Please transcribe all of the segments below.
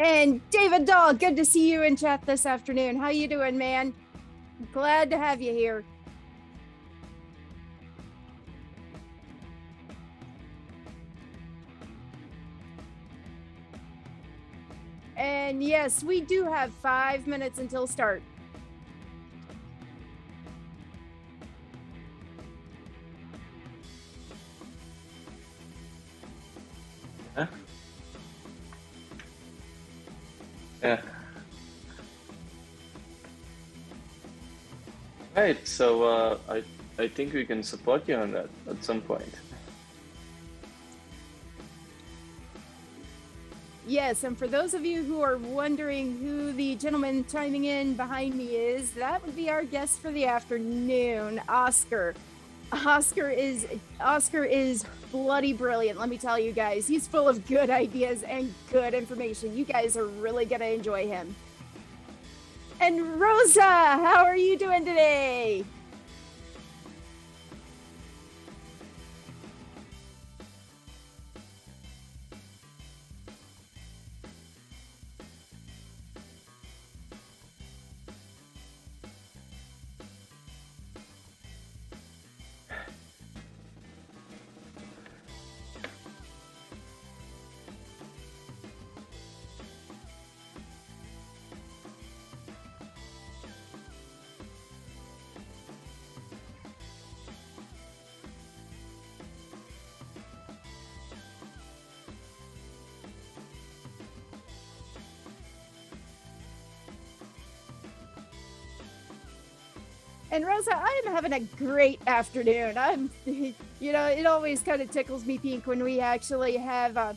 And David Dahl, good to see you in chat this afternoon. How you doing, man? Glad to have you here. And yes, we do have 5 minutes until start. Huh? Yeah. Right, so I think we can support you on that at some point. Yes, and for those of you who are wondering who the gentleman chiming in behind me is, that would be our guest for the afternoon, Oskar. Oskar is bloody brilliant, let me tell you guys. He's full of good ideas and good information. You guys are really gonna enjoy him. And Rosa, how are you doing today? And Rosa, I am having a great afternoon. It always kind of tickles me pink when we actually have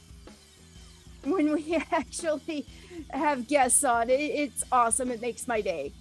guests on. It's awesome. It makes my day.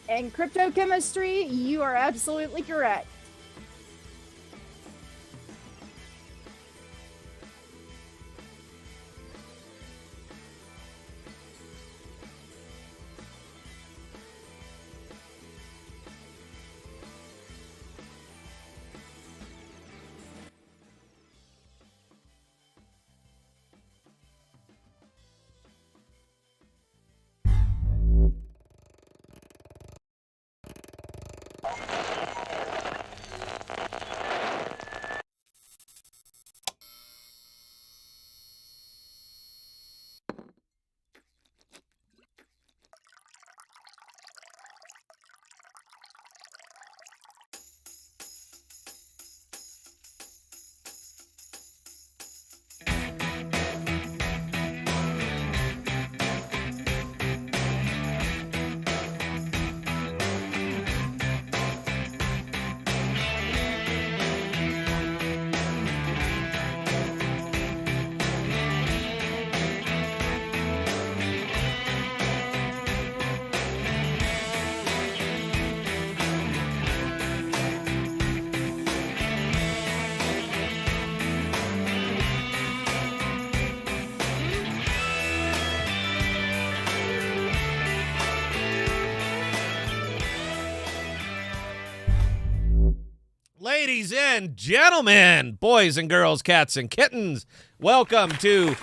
And cryptochemistry, you are absolutely correct. Ladies and gentlemen, boys and girls, cats and kittens, welcome to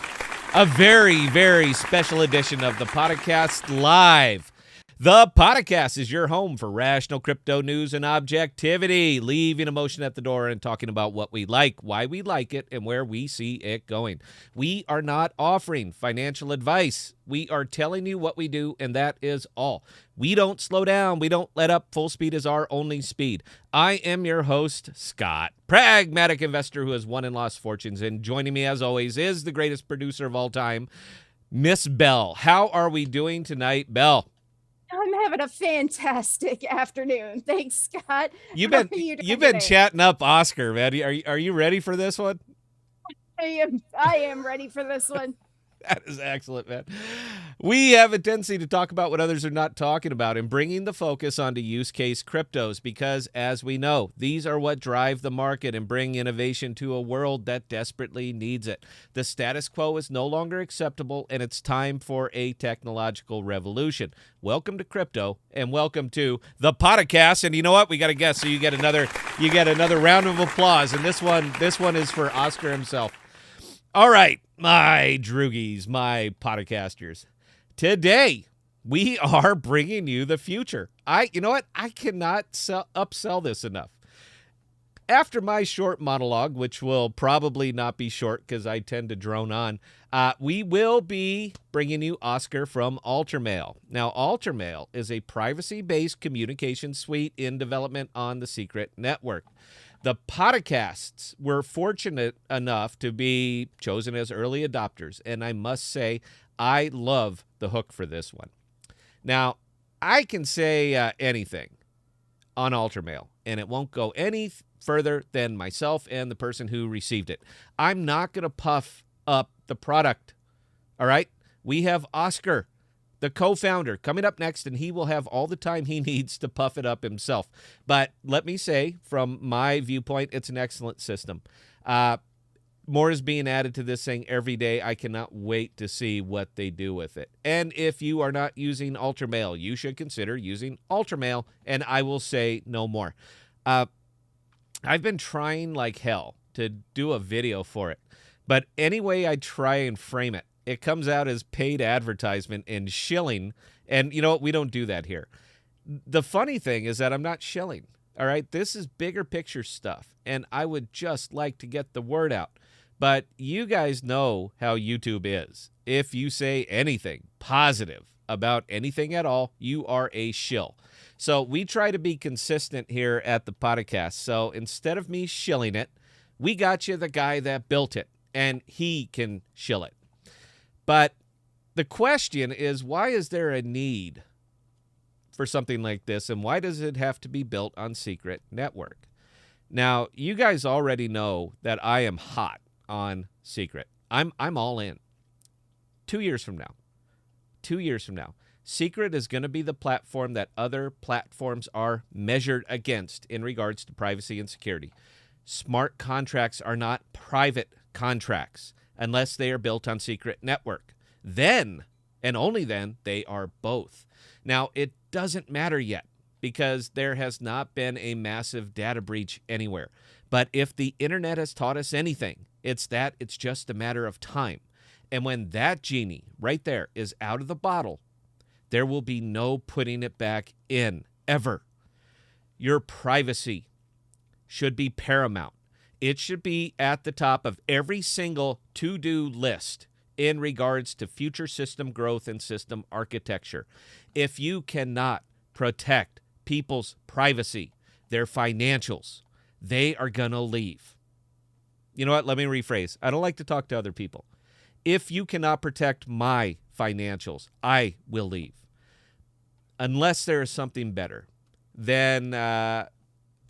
a very, very special edition of the Podcast Live. The Podcast is your home for rational crypto news and objectivity, leaving emotion at the door and talking about what we like, why we like it, and where we see it going. We are not offering financial advice. We are telling you what we do, and that is all. We don't slow down. We don't let up. Full speed is our only speed. I am your host, Scott, pragmatic investor who has won and lost fortunes. And joining me, as always, is the greatest producer of all time, Miss Belle. How are we doing tonight, Belle? I'm having a fantastic afternoon. Thanks, Scott. You've been chatting up Oskar, man. Are you ready for this one? I am ready for this one. That is excellent, man. We have a tendency to talk about what others are not talking about and bringing the focus onto use case cryptos because, as we know, these are what drive the market and bring innovation to a world that desperately needs it. The status quo is no longer acceptable, and it's time for a technological revolution. Welcome to crypto, and welcome to the podcast. And you know what? We got a guest, so you get another round of applause. And this one is for Oskar himself. All right, my droogies, my podcasters. Today, we are bringing you the future. You know what? I cannot upsell this enough. After my short monologue, which will probably not be short because I tend to drone on, we will be bringing you Oskar from Altermail. Now, Altermail is a privacy-based communication suite in development on the Secret Network. The Podocasts were fortunate enough to be chosen as early adopters, and I must say I love the hook for this one. Now, I can say anything on Altermail, and it won't go any further than myself and the person who received it. I'm not going to puff up the product, all right? We have Oskar, the co-founder, coming up next, and he will have all the time he needs to puff it up himself. But let me say, from my viewpoint, it's an excellent system. More is being added to this thing every day. I cannot wait to see what they do with it. And if you are not using Altermail, you should consider using Altermail, and I will say no more. I've been trying like hell to do a video for it, but any way I try and frame it, it comes out as paid advertisement and shilling. And you know what? We don't do that here. The funny thing is that I'm not shilling. All right. This is bigger picture stuff. And I would just like to get the word out. But you guys know how YouTube is. If you say anything positive about anything at all, you are a shill. So we try to be consistent here at the podcast. So instead of me shilling it, we got you the guy that built it, and he can shill it. But the question is, why is there a need for something like this, and why does it have to be built on Secret Network? Now, you guys already know that I am hot on Secret. I'm all in. 2 years from now, Secret is going to be the platform that other platforms are measured against in regards to privacy and security. Smart contracts are not private contracts unless they are built on Secret Network. Then, and only then, they are both. Now, it doesn't matter yet because there has not been a massive data breach anywhere. But if the internet has taught us anything, it's that it's just a matter of time. And when that genie right there is out of the bottle, there will be no putting it back in, ever. Your privacy should be paramount. It should be at the top of every single to-do list in regards to future system growth and system architecture. If you cannot protect people's privacy, their financials, they are going to leave. You know what? Let me rephrase. I don't like to talk to other people. If you cannot protect my financials, I will leave. Unless there is something better, then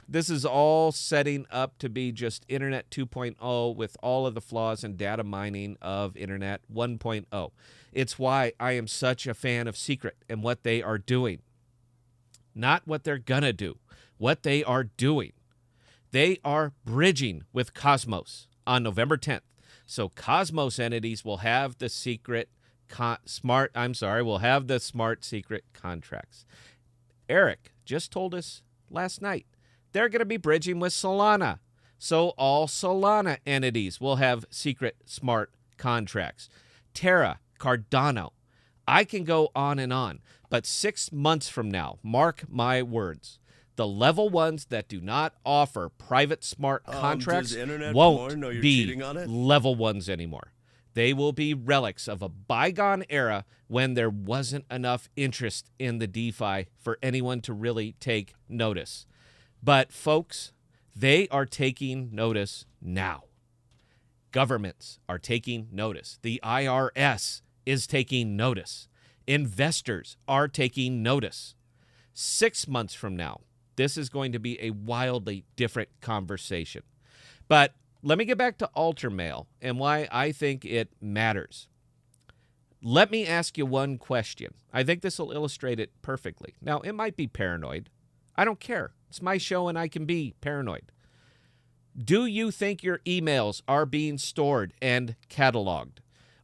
this is all setting up to be just Internet 2.0 with all of the flaws and data mining of Internet 1.0. It's why I am such a fan of Secret and what they are doing. Not what they're going to do, what they are doing. They are bridging with Cosmos on November 10th. So Cosmos entities will have the smart secret contracts. Eric just told us last night they're going to be bridging with Solana. So all Solana entities will have secret smart contracts. Terra, Cardano. I can go on and on. But 6 months from now, mark my words, the level ones that do not offer private smart contracts won't be level ones anymore. They will be relics of a bygone era when there wasn't enough interest in the DeFi for anyone to really take notice. But folks, they are taking notice now. Governments are taking notice. The IRS is taking notice. Investors are taking notice. 6 months from now, this is going to be a wildly different conversation. But let me get back to Altermail and why I think it matters. Let me ask you one question. I think this will illustrate it perfectly. Now, it might be paranoid. I don't care. It's my show and I can be paranoid. Do you think your emails are being stored and cataloged?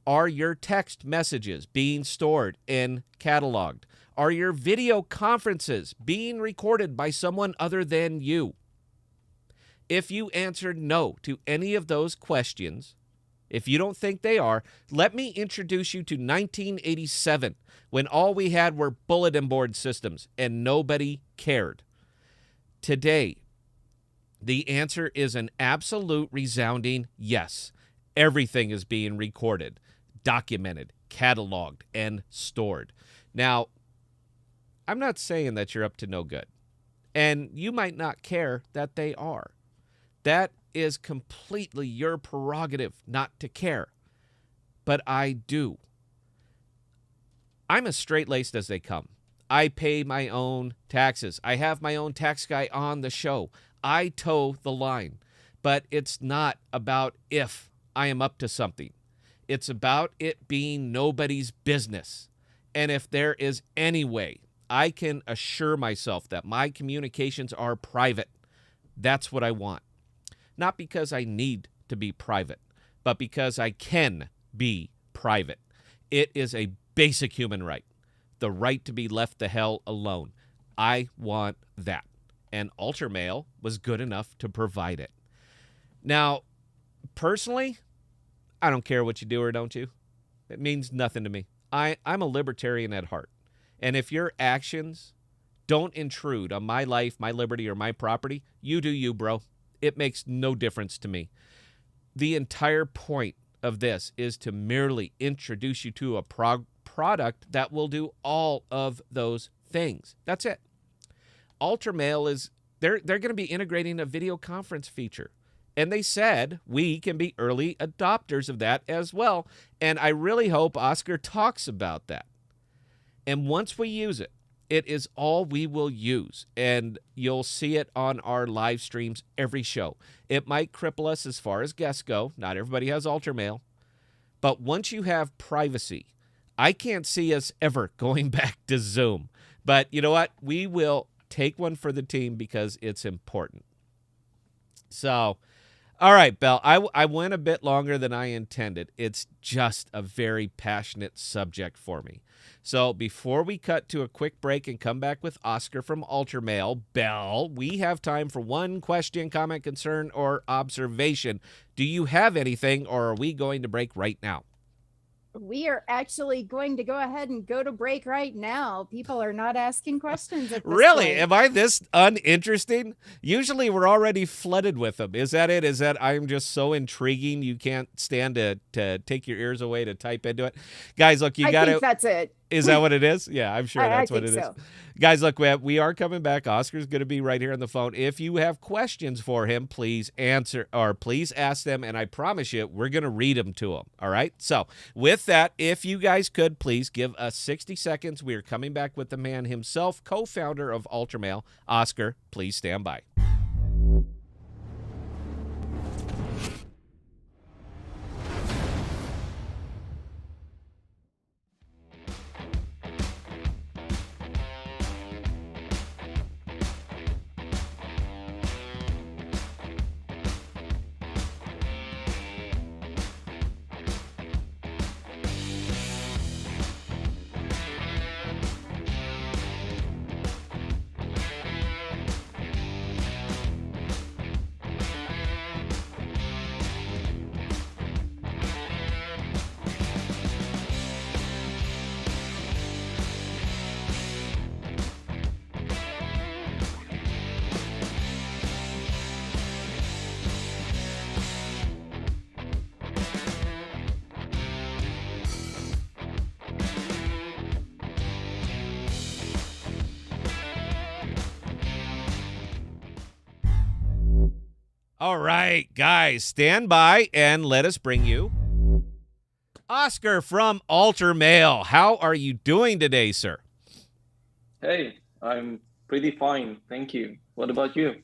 Are your text messages being stored and cataloged? Are your video conferences being recorded by someone other than you? If you answered no to any of those questions, if you don't think they are, let me introduce you to 1987, when all we had were bulletin board systems and nobody cared. Today, the answer is an absolute resounding yes. Everything is being recorded, documented, cataloged, and stored. Now, I'm not saying that you're up to no good, and you might not care that they are. That is completely your prerogative not to care, but I do. I'm as straight-laced as they come. I pay my own taxes. I have my own tax guy on the show. I toe the line, but it's not about if I am up to something. It's about it being nobody's business. And if there is any way I can assure myself that my communications are private, that's what I want. Not because I need to be private, but because I can be private. It is a basic human right, the right to be left the hell alone. I want that. And Altermail was good enough to provide it. Now, personally, I don't care what you do or don't you. It means nothing to me. I'm a libertarian at heart. And if your actions don't intrude on my life, my liberty, or my property, you do you, bro. It makes no difference to me. The entire point of this is to merely introduce you to a product that will do all of those things. That's it. Altermail is, they're going to be integrating a video conference feature. And they said we can be early adopters of that as well. And I really hope Oskar talks about that. And once we use it, it is all we will use. And you'll see it on our live streams every show. It might cripple us as far as guests go. Not everybody has Altermail. But once you have privacy, I can't see us ever going back to Zoom. But you know what? We will take one for the team because it's important. So, all right, Belle, I went a bit longer than I intended. It's just a very passionate subject for me. So before we cut to a quick break and come back with Oskar from Altermail, Belle, we have time for one question, comment, concern, or observation. Do you have anything, or are we going to break right now? We are actually going to go ahead and go to break right now. People are not asking questions at this Really? point. Am I this uninteresting? Usually we're already flooded with them. Is that it? Is that I'm just so intriguing you can't stand to take your ears away to type into it? Guys, look, you got to... I think that's it. Is that what it is? Yeah, I'm sure that's what it is. So. Guys, look, we are coming back. Oskar's going to be right here on the phone. If you have questions for him, please answer or please ask them, and I promise you, we're going to read them to him, all right? So with that, if you guys could, please give us 60 seconds. We are coming back with the man himself, co-founder of Altermail. Oskar, please stand by. All right, guys, stand by and let us bring you Oskar from Altermail. How are you doing today, sir? Hey, I'm pretty fine, thank you. What about you?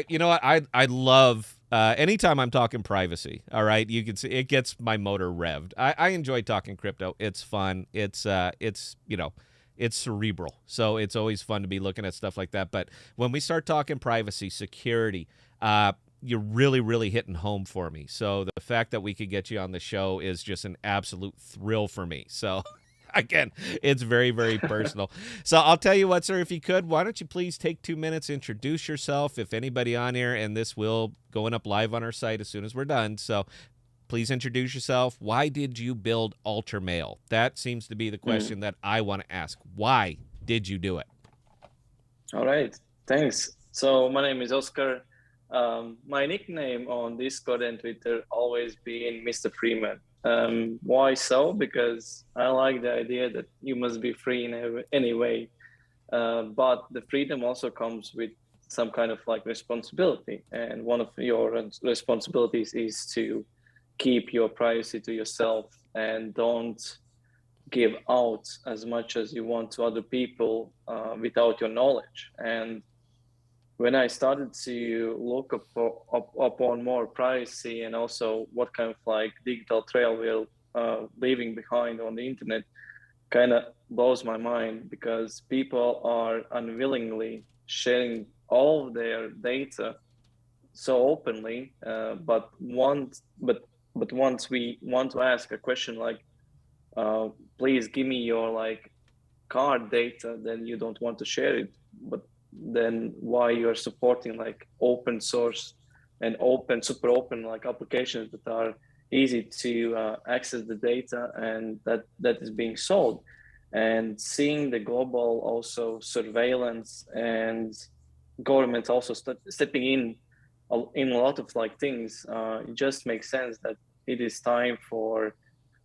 You know what? I love anytime I'm talking privacy. All right, you can see it gets my motor revved. I enjoy talking crypto. It's fun. It's it's cerebral. So it's always fun to be looking at stuff like that. But when we start talking privacy, security, you're really hitting home for me. So the fact that we could get you on the show is just an absolute thrill for me. So again, it's very personal. So I'll tell you what, sir, if you could, why don't you please take 2 minutes, introduce yourself, if anybody on here, and this will going up live on our site as soon as we're done. So please introduce yourself. Why did you build Altermail? That seems to be the question that I want to ask. Why did you do it? All right, thanks. So my name is Oskar. My nickname on Discord and Twitter always been Mr. Freeman. Why so? Because I like the idea that you must be free in any way, but the freedom also comes with some kind of like responsibility. And one of your responsibilities is to keep your privacy to yourself and don't give out as much as you want to other people without your knowledge. And when I started to look upon more privacy and also what kind of like digital trail we're leaving behind on the internet, kind of blows my mind, because people are unwillingly sharing all of their data so openly. But once we want to ask a question like, please give me your like card data, then you don't want to share it. But then why you're supporting like open source and super open like applications that are easy to access the data and that is being sold? And seeing the global also surveillance and government also stepping in a lot of like things, it just makes sense that it is time for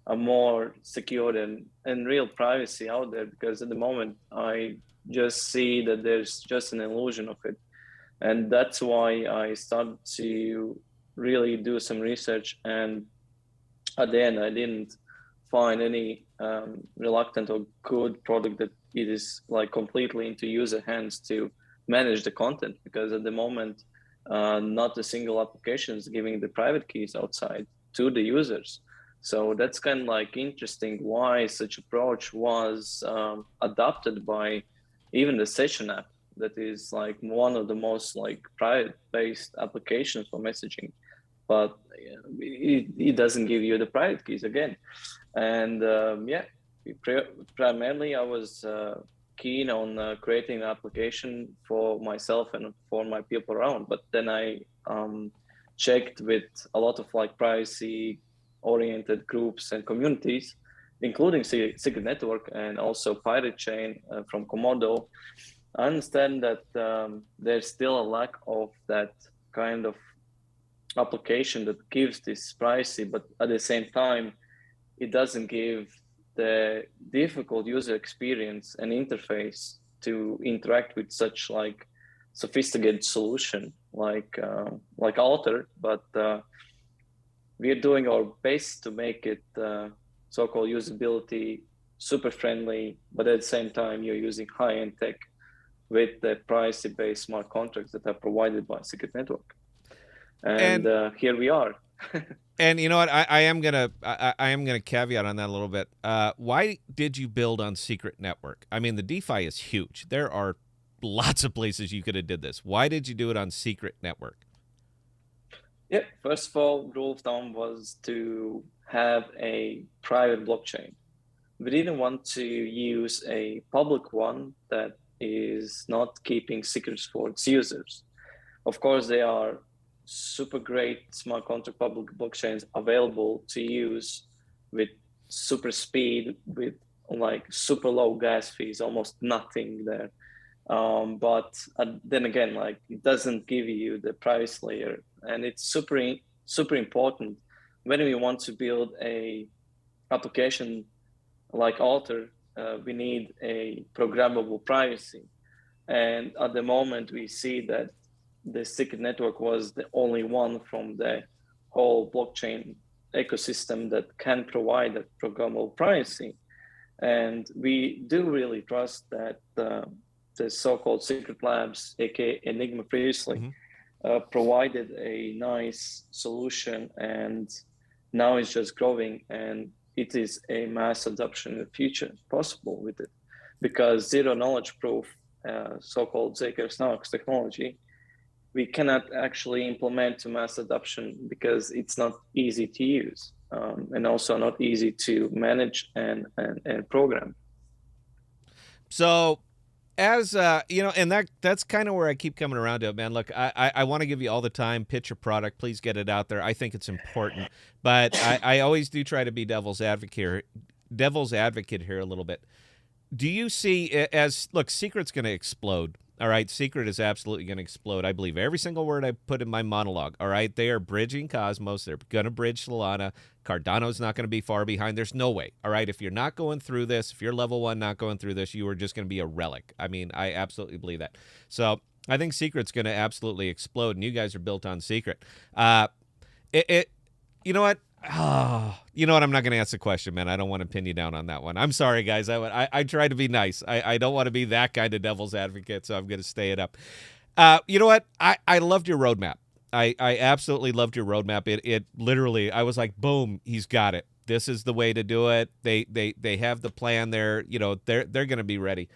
a more secure and real privacy out there, because at the moment I just see that there's just an illusion of it. And that's why I started to really do some research, and at the end I didn't find any reluctant or good product that it is like completely into user hands to manage the content, because at the moment not a single application is giving the private keys outside to the users. So that's kind of like interesting why such approach was adopted by even the Session app, that is like one of the most like private based applications for messaging, but it doesn't give you the private keys again. And primarily I was keen on creating an application for myself and for my people around, but then I checked with a lot of like privacy oriented groups and communities, including Secret Network and also Pirate Chain from Komodo. I understand that there's still a lack of that kind of application that gives this privacy, but at the same time, it doesn't give the difficult user experience and interface to interact with such like sophisticated solution like Alter. But we're doing our best to make it so-called usability super friendly, but at the same time you're using high-end tech with the privacy-based smart contracts that are provided by Secret Network. And here we are. And you know what? I am gonna caveat on that a little bit. Why did you build on Secret Network? I mean, the DeFi is huge. There are lots of places you could have did this. Why did you do it on Secret Network? Yeah, first of all, rule of thumb was to have a private blockchain. We didn't want to use a public one that is not keeping secrets for its users. Of course, there are super great smart contract public blockchains available to use with super speed, with like super low gas fees, almost nothing there. But then again, like it doesn't give you the price layer, and it's super important when we want to build a application like Alter. We need a programmable privacy, and at the moment we see that the secret network was the only one from the whole blockchain ecosystem that can provide that programmable privacy. And we do really trust that the so-called secret labs, aka Enigma previously, provided a nice solution, and now it's just growing, and it is a mass adoption in the future possible with it, because zero knowledge proof, so-called Osakrs technology, we cannot actually implement to mass adoption because it's not easy to use, and also not easy to manage and program. So as you know, and that's kind of where I keep coming around to it, man. Look, I want to give you all the time, pitch your product, please get it out there. I think it's important, but I always do try to be devil's advocate here a little bit. Do you see as, look, Secret's going to explode? All right, Secret is absolutely going to explode. I believe every single word I put in my monologue. All right, they are bridging Cosmos. They're going to bridge Solana. Cardano's not going to be far behind. There's no way. All right, if you're not going through this, if you're level 1 not going through this, you are just going to be a relic. I mean, I absolutely believe that. So I think Secret's going to absolutely explode, and you guys are built on Secret. You know what? Oh, you know what? I'm not going to ask the question, man. I don't want to pin you down on that one. I'm sorry, guys. I try to be nice. I don't want to be that kind of devil's advocate, so I'm going to stay it up. You know what? I loved your roadmap. I absolutely loved your roadmap. It literally, I was like, boom, he's got it. This is the way to do it. They have the plan there. You know, they're going to be ready.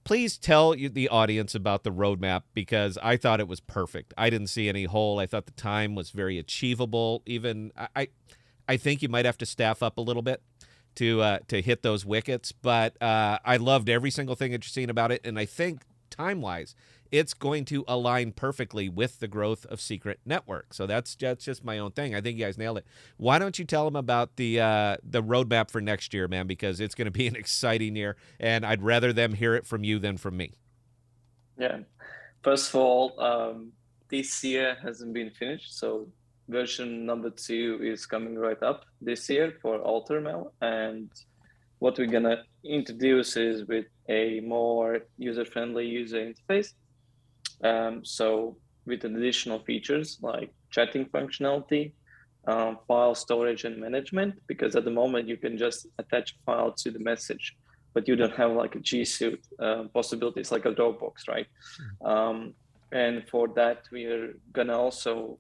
Please tell the audience about the roadmap, because I thought it was perfect. I didn't see any hole. I thought the time was very achievable. Even I think you might have to staff up a little bit to hit those wickets, but I loved every single thing that you're seeing about it, and I think time-wise, it's going to align perfectly with the growth of Secret Network. So that's just my own thing. I think you guys nailed it. Why don't you tell them about the roadmap for next year, man? Because it's going to be an exciting year, and I'd rather them hear it from you than from me. Yeah. First of all, this year hasn't been finished, so version number 2 is coming right up this year for Altermail, and what we're gonna introduce is with a more user-friendly user interface. So with additional features like chatting functionality, file storage and management, because at the moment you can just attach a file to the message, but you don't have like a G Suite possibilities like a Dropbox, right? And for that, we are gonna also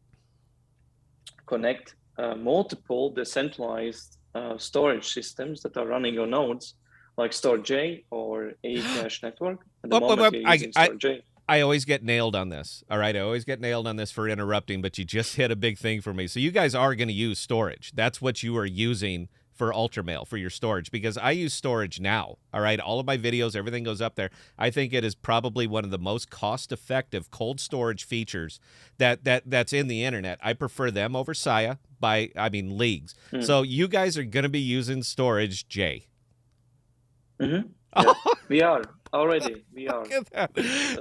connect multiple decentralized storage systems that are running on nodes, like StoreJ or ACache network. At the moment, you're using StoreJ. I always get nailed on this. All right, I always get nailed on this for interrupting, but you just hit a big thing for me. So you guys are going to use storage. That's what you are using for Altermail, for your storage, because I use storage now. All right, all of my videos, everything goes up there. I think it is probably one of the most cost-effective cold storage features that's in the internet. I prefer them over Saya by, leagues. So you guys are going to be using storage, Jay. Mm-hmm. Yeah, we are. Already, we are. Look at that.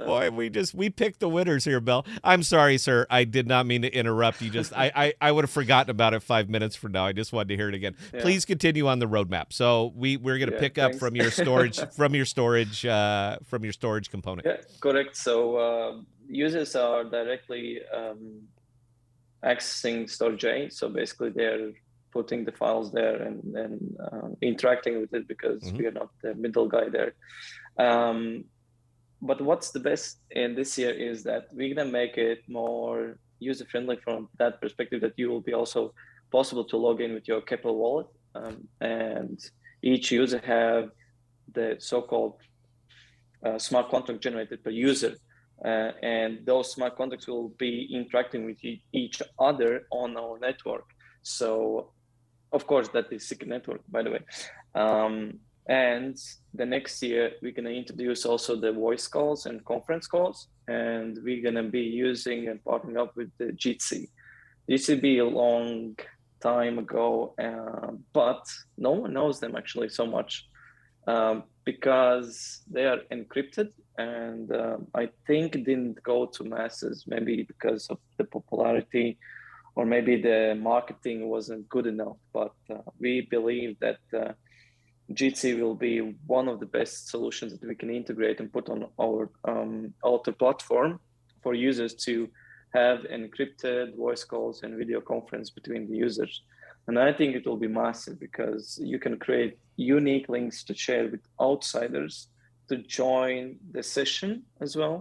Boy, we picked the winners here, Bill. I'm sorry, sir. I did not mean to interrupt you. Just I would have forgotten about it 5 minutes from now. I just wanted to hear it again. Yeah. Please continue on the roadmap. So we're going to pick up from your storage component. Yeah, correct. So users are directly accessing StoreJ. So basically, they're putting the files there and interacting with it, because we are not the middle guy there. But what's the best in this year is that we're gonna make it more user-friendly from that perspective, that you will be also possible to log in with your Capital wallet, and each user have the so-called smart contract generated per user, and those smart contracts will be interacting with each other on our network. So of course, that is Secret Network, by the way. And the next year, we're going to introduce also the voice calls and conference calls. And we're going to be using and partnering up with the Jitsi. Jitsi be a long time ago, but no one knows them actually so much, because they are encrypted. And I think it didn't go to masses, maybe because of the popularity, or maybe the marketing wasn't good enough, but we believe that Jitsi will be one of the best solutions that we can integrate and put on our Alter platform for users to have encrypted voice calls and video conference between the users. And I think it will be massive because you can create unique links to share with outsiders to join the session as well.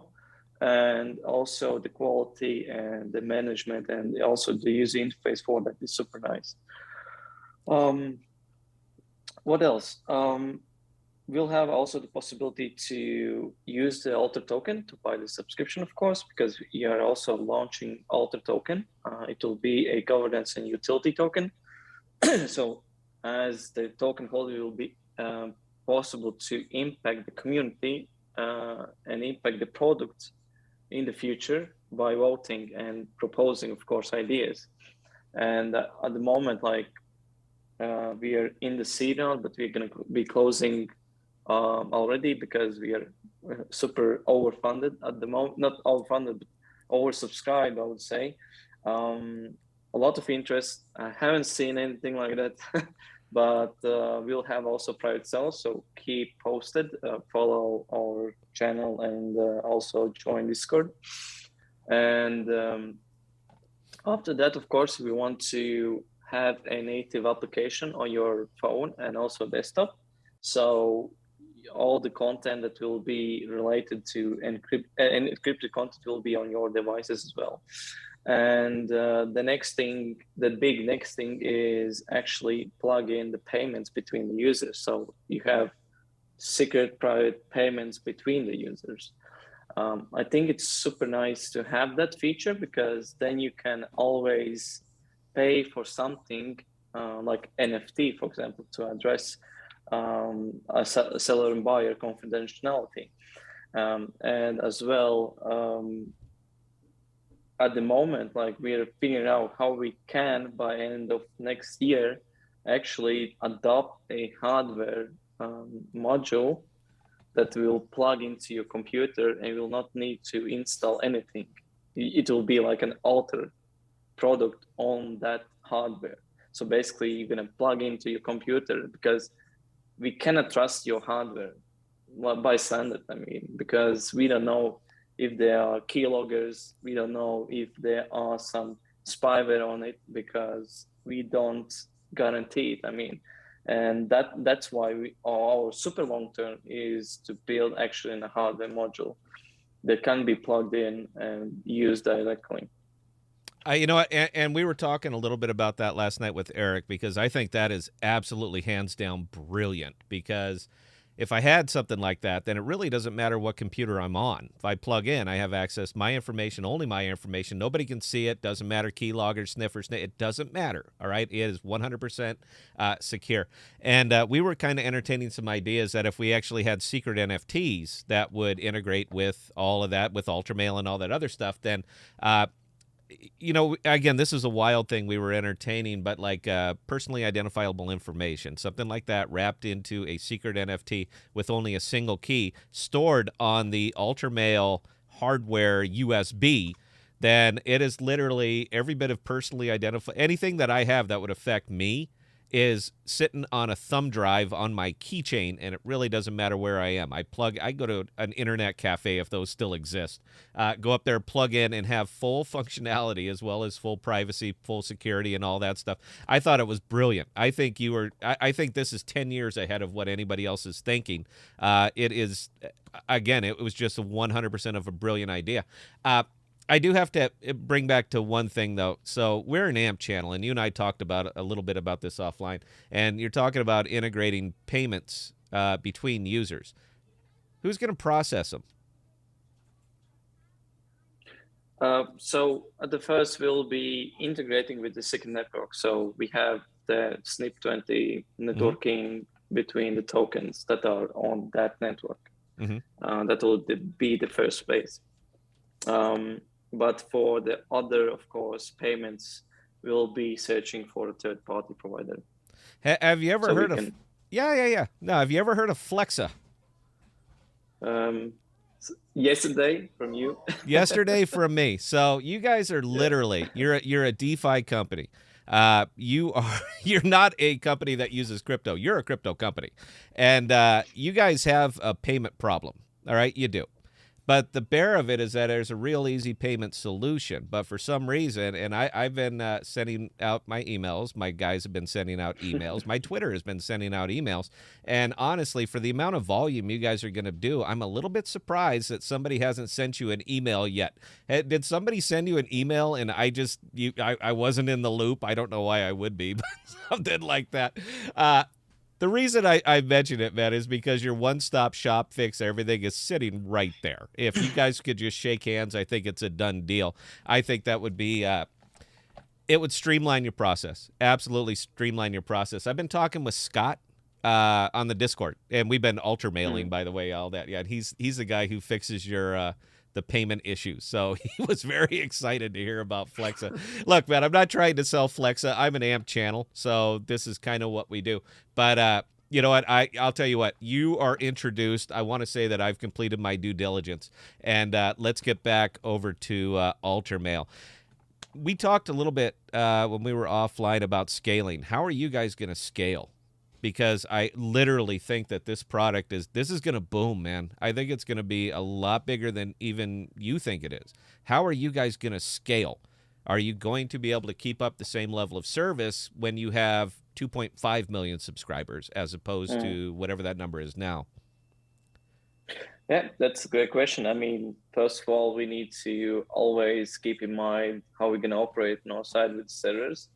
And also the quality and the management and also the user interface for that is super nice. What else? We'll have also the possibility to use the Alter token to buy the subscription, of course, because we are also launching Alter token. It will be a governance and utility token. So as the token holder, it will be possible to impact the community and impact the product in the future by voting and proposing, of course, ideas. And at the moment, like we are in the seed round, but we're going to be closing already because we are super overfunded at the moment. Not overfunded, but oversubscribed, I would say. A lot of interest. I haven't seen anything like that, but we'll have also private sales. So keep posted, follow our channel, and also join Discord. And after that, of course, we want to have a native application on your phone and also desktop. So all the content that will be related to encrypted content will be on your devices as well. And the next thing, the big next thing is actually plug in the payments between the users. So you have secret private payments between the users. I think it's super nice to have that feature because then you can always pay for something like NFT, for example, to address a seller and buyer confidentiality. And as well, at the moment, like we are figuring out how we can, by end of next year, actually adopt a hardware module that will plug into your computer and will not need to install anything. It will be like an Alter product on that hardware. So basically you're going to plug into your computer because we cannot trust your hardware by standard, I mean, because we don't know if there are keyloggers, we don't know if there are some spyware on it because we don't guarantee it, I mean. And that's why our super long term is to build actually in a hardware module that can be plugged in and used directly. You know, and we were talking a little bit about that last night with Eric because I think that is absolutely hands down brilliant because if I had something like that, then it really doesn't matter what computer I'm on. If I plug in, I have access to my information, only my information. Nobody can see it. Doesn't matter, keylogger, sniffer. It doesn't matter, all right? It is 100% secure. And we were kind of entertaining some ideas that if we actually had secret NFTs that would integrate with all of that, with Altermail and all that other stuff, then you know, again, this is a wild thing we were entertaining, but like personally identifiable information, something like that wrapped into a secret NFT with only a single key stored on the Altermail hardware USB, then it is literally every bit of personally identified. Anything that I have that would affect me is sitting on a thumb drive on my keychain, and it really doesn't matter where I am. I go to an internet cafe if those still exist. Go up there, plug in, and have full functionality as well as full privacy, full security, and all that stuff. I thought it was brilliant. I think I think this is 10 years ahead of what anybody else is thinking. It is, again, it was just 100% of a brilliant idea. I do have to bring back to one thing, though. So we're an AMP channel, and you and I talked about a little bit about this offline, and you're talking about integrating payments between users. Who's going to process them? So at the first, we'll be integrating with the second network. So we have the SNP20 networking between the tokens that are on that network. That will be the first phase. But for the other, of course, payments, we'll be searching for a third-party provider. Have you ever heard of? Yeah. No, have you ever heard of Flexa? Yesterday from you. Yesterday from me. So you guys are literally you're a DeFi company. You're not a company that uses crypto. You're a crypto company, and you guys have a payment problem. All right, you do. But the bear of it is that there's a real easy payment solution. But for some reason, and I've been sending out my emails. My guys have been sending out emails. My Twitter has been sending out emails. And honestly, for the amount of volume you guys are going to do, I'm a little bit surprised that somebody hasn't sent you an email yet. Did somebody send you an email and I wasn't in the loop? I don't know why I would be, but something like that. The reason I mention it, man, is because your one-stop shop fix everything is sitting right there. If you guys could just shake hands, I think it's a done deal. I think that would be it would streamline your process. Absolutely streamline your process. I've been talking with Scott on the Discord, and we've been altermailing, by the way, all that. Yeah, he's the guy who fixes your the payment issues. So he was very excited to hear about Flexa. Look, man, I'm not trying to sell Flexa. I'm an AMP channel, so this is kind of what we do. But you know what? I'll tell you what. You are introduced. I want to say that I've completed my due diligence. And let's get back over to Altermail. We talked a little bit when we were offline about scaling. How are you guys going to scale? Because I literally think that this product is going to boom, man. I think it's going to be a lot bigger than even you think it is. How are you guys going to scale? Are you going to be able to keep up the same level of service when you have 2.5 million subscribers as opposed to whatever that number is now? Yeah, that's a great question. I mean, first of all, we need to always keep in mind how we're going to operate on our side with servers.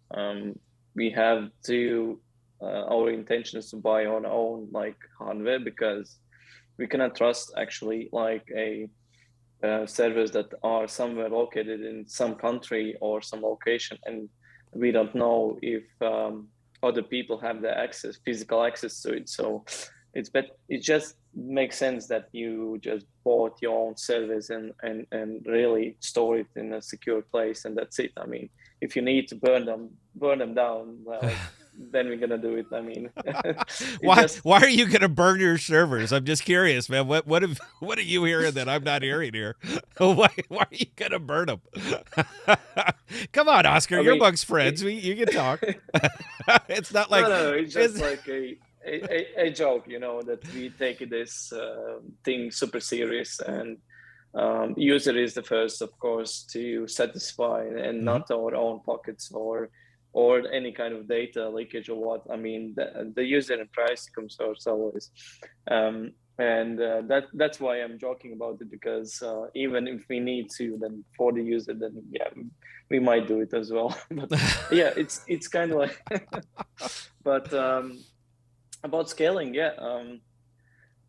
We have to our intention is to buy our own like hardware, because we cannot trust actually like a servers that are somewhere located in some country or some location, and we don't know if other people have the physical access to it. So it just makes sense that you just bought your own servers and really store it in a secure place, and that's it. I mean, if you need to burn them down, well, then we're gonna do it. I mean, why are you gonna burn your servers? I'm just curious, man. What are you hearing that I'm not hearing here? Why are you gonna burn them? Come on, Oskar, you're amongst friends. You can talk. It's not like no, it's just like a joke, you know, that we take this thing super serious, and user is the first, of course, to satisfy, and not our own pockets or any kind of data leakage or what. I mean, the user and price comes first always. That's why I'm joking about it, because even if we need to, then for the user, then yeah, we might do it as well. But yeah, it's kind of like, but about scaling, yeah.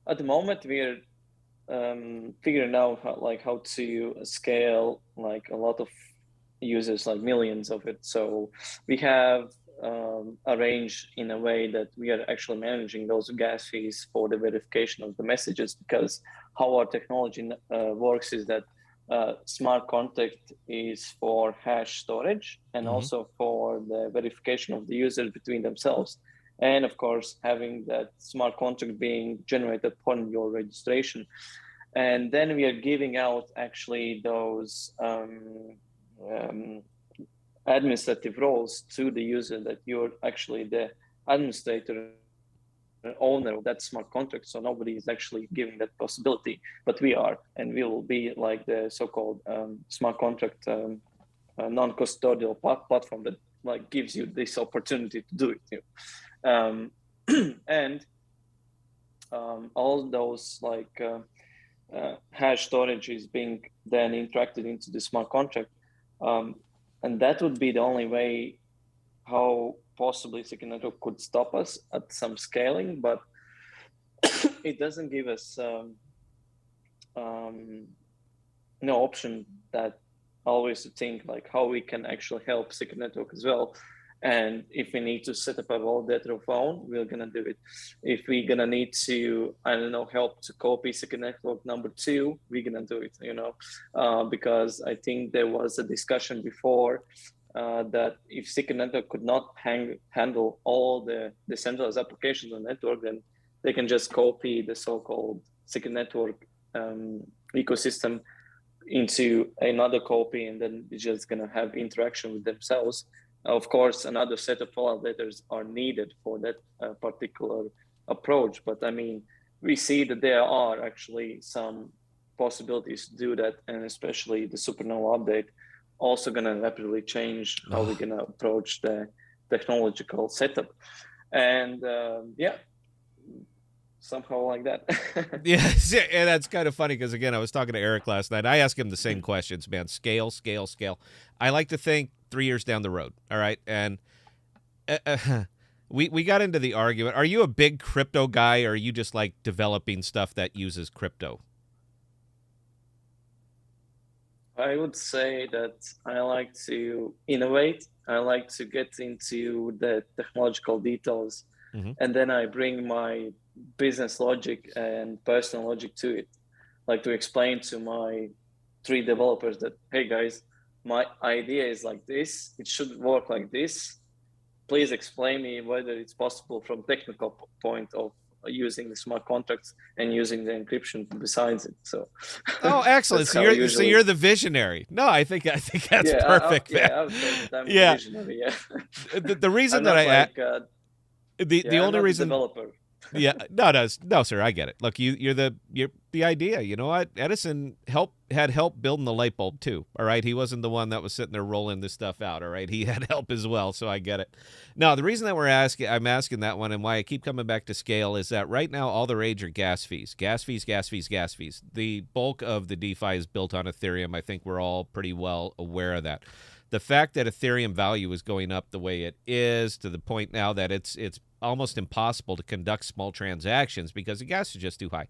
At the moment, we're figuring out how to scale like a lot of users, like millions of it. So we have arranged in a way that we are actually managing those gas fees for the verification of the messages, because how our technology works is that smart contract is for hash storage and also for the verification of the users between themselves. And of course, having that smart contract being generated upon your registration. And then we are giving out actually those administrative roles to the user, that you're actually the administrator and owner of that smart contract. So nobody is actually giving that possibility, but we are, and we will be like the so-called smart contract non-custodial platform that like gives you this opportunity to do it. And all those like hash storage is being then interacted into the smart contract. And that would be the only way how possibly Second Network could stop us at some scaling, but it doesn't give us no option that always to think like how we can actually help Second Network as well. And if we need to set up a validator of our own, we're gonna do it. If we're gonna need to, I don't know, help to copy Second Network number 2, we're gonna do it, you know, because I think there was a discussion before that if Second Network could not handle all the decentralized applications on the network, then they can just copy the so-called Second Network ecosystem into another copy, and then it's just gonna have interaction with themselves. Of course, another set of validators are needed for that particular approach. But I mean, we see that there are actually some possibilities to do that, and especially the Supernova update also going to rapidly change how we're going to approach the technological setup. And somehow like that. Yes, and that's kind of funny because, again, I was talking to Eric last night. I asked him the same questions, man. Scale, scale, scale. I like to think 3 years down the road, all right? And we got into the argument. Are you a big crypto guy, or are you just like developing stuff that uses crypto? I would say that I like to innovate. I like to get into the technological details, and then I bring my business logic and personal logic to it, like to explain to my 3 developers that, hey guys, my idea is like this, it should work like this. Please explain me whether it's possible from technical point of using the smart contracts and using the encryption besides it. So excellent. So you're the visionary. No, I think that's perfect. I would say that I'm the visionary. Yeah. The reason that I the only reason developer. Yeah, no, sir, I get it. Look, you're the idea. You know what? Edison had help building the light bulb too. All right, he wasn't the one that was sitting there rolling this stuff out. All right, he had help as well. So I get it. Now, the reason that I'm asking that one, and why I keep coming back to scale, is that right now all the rage are gas fees. The bulk of the DeFi is built on Ethereum. I think we're all pretty well aware of that. The fact that Ethereum value is going up the way it is, to the point now that it's almost impossible to conduct small transactions because the gas is just too high.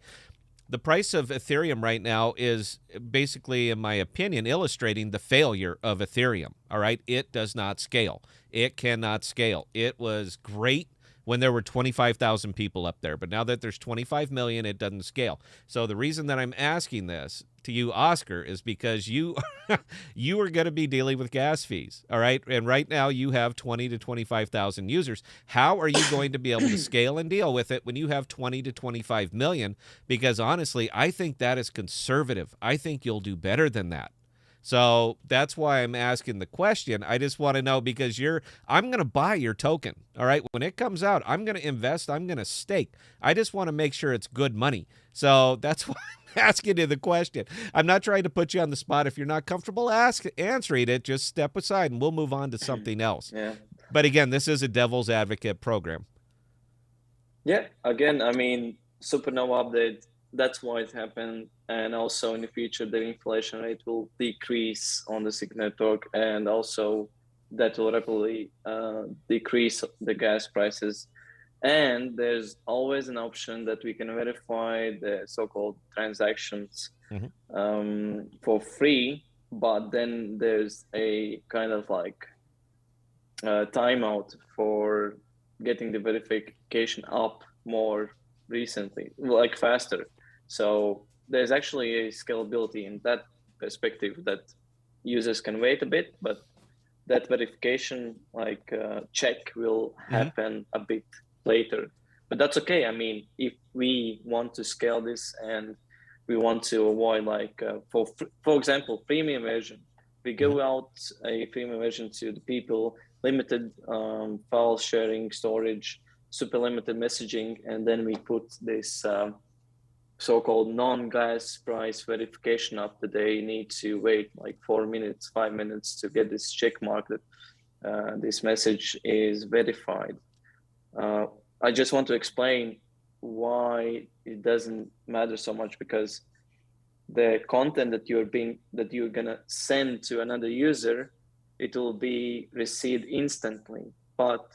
The price of Ethereum right now is basically, in my opinion, illustrating the failure of Ethereum. All right, it does not scale. It cannot scale. It was great when there were 25,000 people up there, but now that there's 25 million, it doesn't scale. So the reason that I'm asking this to you, Oskar, is because you are going to be dealing with gas fees, all right? And right now you have 20 to 25,000 users. How are you going to be able to scale and deal with it when you have 20 to 25 million? Because honestly, I think that is conservative. I think you'll do better than that. So that's why I'm asking the question. I just want to know, because I'm going to buy your token, all right? When it comes out, I'm going to invest. I'm going to stake. I just want to make sure it's good money. So that's why I'm asking you the question. I'm not trying to put you on the spot. If you're not comfortable answering it, just step aside and we'll move on to something else. Yeah. But again, this is a devil's advocate program. Yeah. Again, I mean, Supernova update, that's why it happened. And also in the future, the inflation rate will decrease on the SIG network, and also that will rapidly decrease the gas prices. And there's always an option that we can verify the so-called transactions for free, but then there's a kind of like timeout for getting the verification up more recently, like faster. So there's actually a scalability in that perspective that users can wait a bit, but that verification check will happen a bit later. But that's okay. I mean, if we want to scale this and we want to avoid for example, premium version, we give out a premium version to the people, limited file sharing, storage, super limited messaging, and then we put this so-called non-gas price verification up that they need to wait like 4 minutes, 5 minutes to get this check mark that this message is verified. I just want to explain why it doesn't matter so much, because the content that you're gonna send to another user, it will be received instantly, but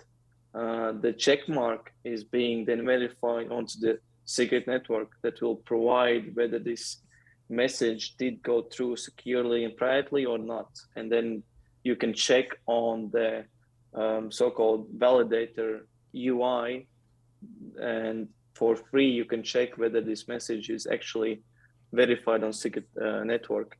the check mark is being then verified onto the secret network that will provide whether this message did go through securely and privately or not. And then you can check on the so-called validator UI, and for free you can check whether this message is actually verified on secret network.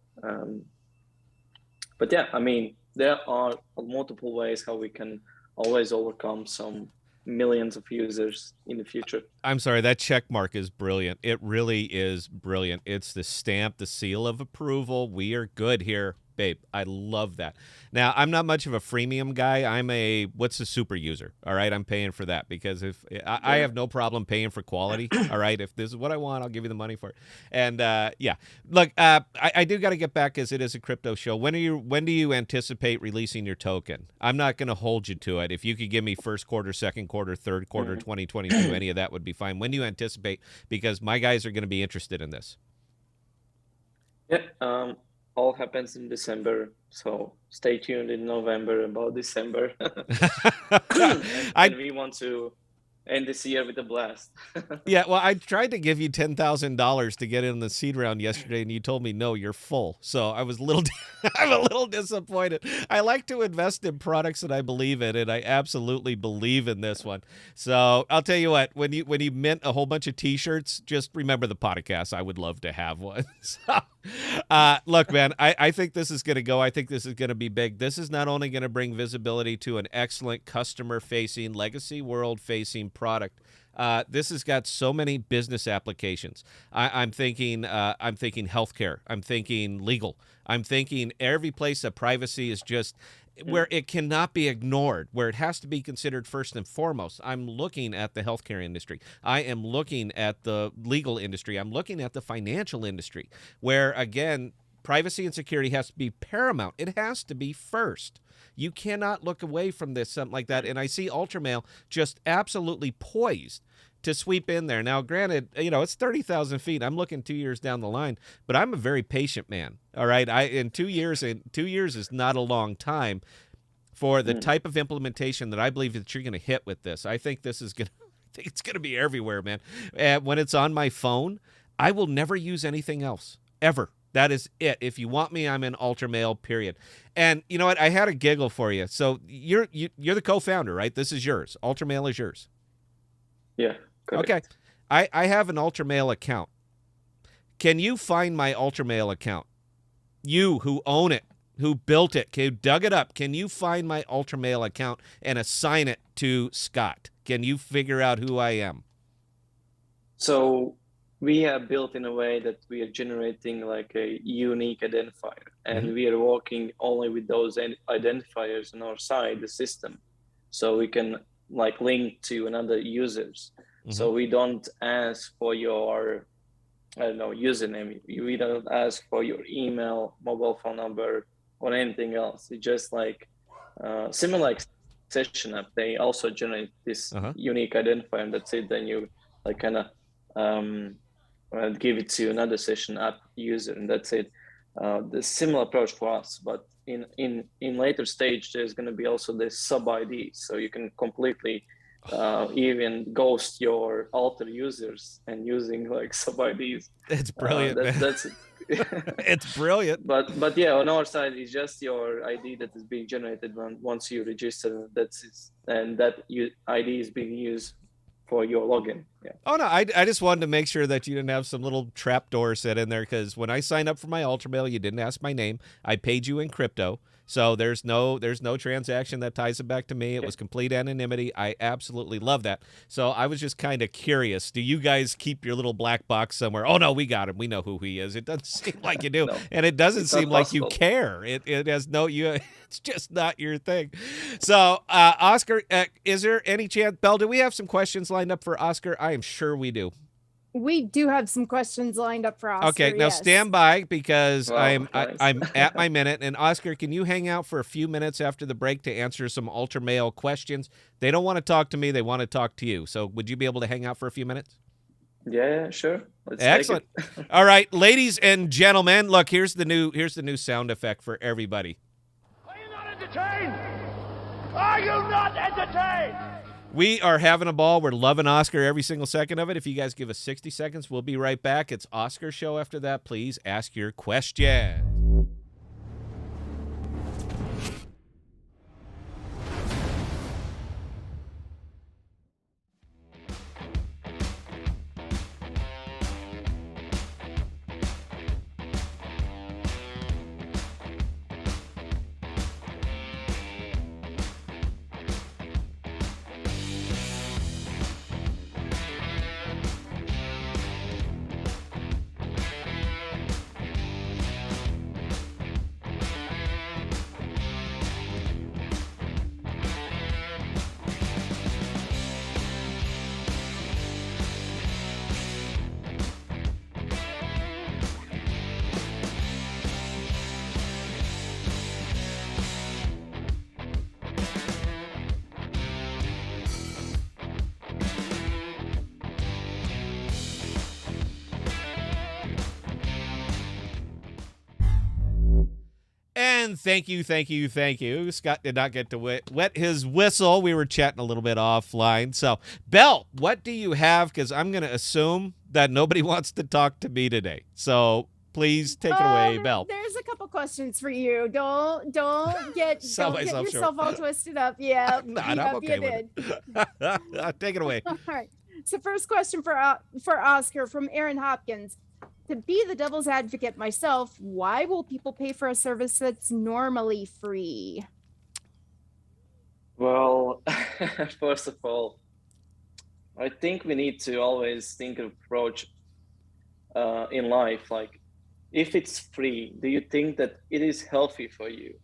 But yeah, I mean, there are multiple ways how we can always overcome some millions of users in the future. I'm sorry, that check mark is brilliant. It really is brilliant. It's the stamp, the seal of approval. We are good here. babe. I love that. Now, I'm not much of a freemium guy. I'm a what's the super user. All right, I'm paying for that because if I have no problem paying for quality. All right, if this is what I want, I'll give you the money for it. And yeah, look, I do got to get back as it is a crypto show. When do you anticipate releasing your token? I'm not going to hold you to it. If you could give me first quarter, second quarter, third quarter, 2022, any of that would be fine. When do you anticipate? Because my guys are going to be interested in this. Yeah, all happens in December, so stay tuned in November about December. and we want to end this year with a blast. Yeah, well, I tried to give you $10,000 to get in the seed round yesterday, and you told me no, you're full. So I was I'm a little disappointed. I like to invest in products that I believe in, and I absolutely believe in this one. So I'll tell you what, when you mint a whole bunch of T-shirts, just remember the podcast. I would love to have one. So, look, man, I think this is going to go. I think this is going to be big. This is not only going to bring visibility to an excellent customer-facing, legacy world-facing product. This has got so many business applications. I'm thinking healthcare. I'm thinking legal. I'm thinking every place that privacy is just where it cannot be ignored, where it has to be considered first and foremost. I'm looking at the healthcare industry. I am looking at the legal industry. I'm looking at the financial industry, where, again, privacy and security has to be paramount. It has to be first. You cannot look away from this, something like that. And I see Altermail just absolutely poised to sweep in there. Now, granted, it's 30,000 feet. I'm looking 2 years down the line, but I'm a very patient man. All right. In 2 years is not a long time for the type of implementation that I believe that you're going to hit with this. I think this is it's going to be everywhere, man. And when it's on my phone, I will never use anything else ever. That is it. If you want me, I'm in Altermail, period. And you know what? I had a giggle for you. So you're the co-founder, right? This is yours. Altermail is yours. Yeah. Correct. Okay. I have an Altermail account. Can you find my Altermail account? You who own it, who built it, who dug it up, can you find my Altermail account and assign it to Scott? Can you figure out who I am? So we have built in a way that we are generating like a unique identifier, and we are working only with those identifiers on our side, the system, so we can like link to another users. So we don't ask for your, username. We don't ask for your email, mobile phone number, or anything else. It's just like similar like session app. They also generate this unique identifier, and that's it. Then you like kind of give it to another session app user, and that's it. The similar approach for us, but in later stage, there's going to be also this sub ID, so you can completely even ghost your alter users and using like sub IDs. It's brilliant. That's it's brilliant. But yeah, on our side, it's just your ID that is being generated once you register. That's it, and that ID is being used for your login. Yeah. Oh no, I just wanted to make sure that you didn't have some little trapdoor set in there, because when I signed up for my Altermail, you didn't ask my name. I paid you in crypto. So there's no transaction that ties it back to me. It was complete anonymity. I absolutely love that. So I was just kind of curious. Do you guys keep your little black box somewhere? Oh no, we got him. We know who he is. It doesn't seem like you do, and it doesn't seem like you care. It has no you. It's just not your thing. So Oskar, is there any chance, Belle? Do we have some questions lined up for Oskar? I am sure we do. We do have some questions lined up for Oskar. Okay, now stand by, because I'm nice. at my minute. And Oskar, can you hang out for a few minutes after the break to answer some Altermail questions? They don't want to talk to me; they want to talk to you. So, would you be able to hang out for a few minutes? Yeah, sure. Let's Excellent. take it. All right, ladies and gentlemen, look, here's the new sound effect for everybody. Are you not entertained? Are you not entertained? We are having a ball. We're loving Oskar every single second of it. If you guys give us 60 seconds, we'll be right back. It's Oskar's show after that. Please ask your question. And thank you. Scott did not get to wet his whistle. We were chatting a little bit offline. So, Belle, what do you have? Because I'm going to assume that nobody wants to talk to me today. So please take it away, Belle. There's a couple questions for you. Don't get yourself all twisted up. Yeah, I'm okay with it. Take it away. All right. So first question for Oscar from Aaron Hopkins. To be the devil's advocate myself, why will people pay for a service that's normally free? Well, first of all, I think we need to always think of approach in life. Like, if it's free, do you think that it is healthy for you?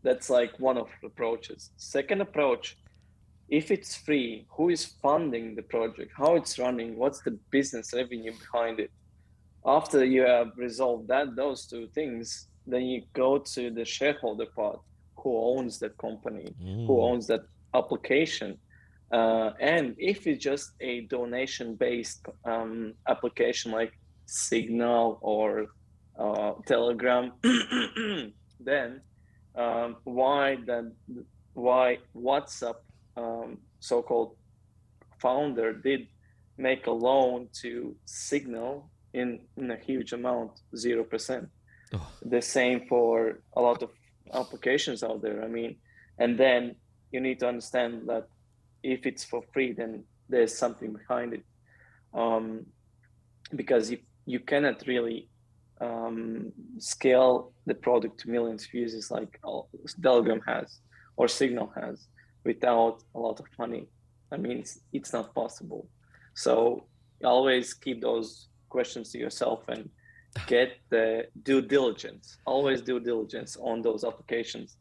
That's like one of the approaches. Second approach, if it's free, who is funding the project? How it's running? What's the business revenue behind it? After you have resolved those two things, then you go to the shareholder part, who owns that company, who owns that application. And if it's just a donation-based application like Signal or Telegram, then why WhatsApp so-called founder did make a loan to Signal in a huge amount, 0%. Oh. The same for a lot of applications out there. I mean, and then you need to understand that if it's for free, then there's something behind it. Because you cannot really scale the product to millions of users like Telegram has or Signal has without a lot of money. I mean, it's not possible. So always keep those questions to yourself and get the due diligence. Always due diligence on those applications.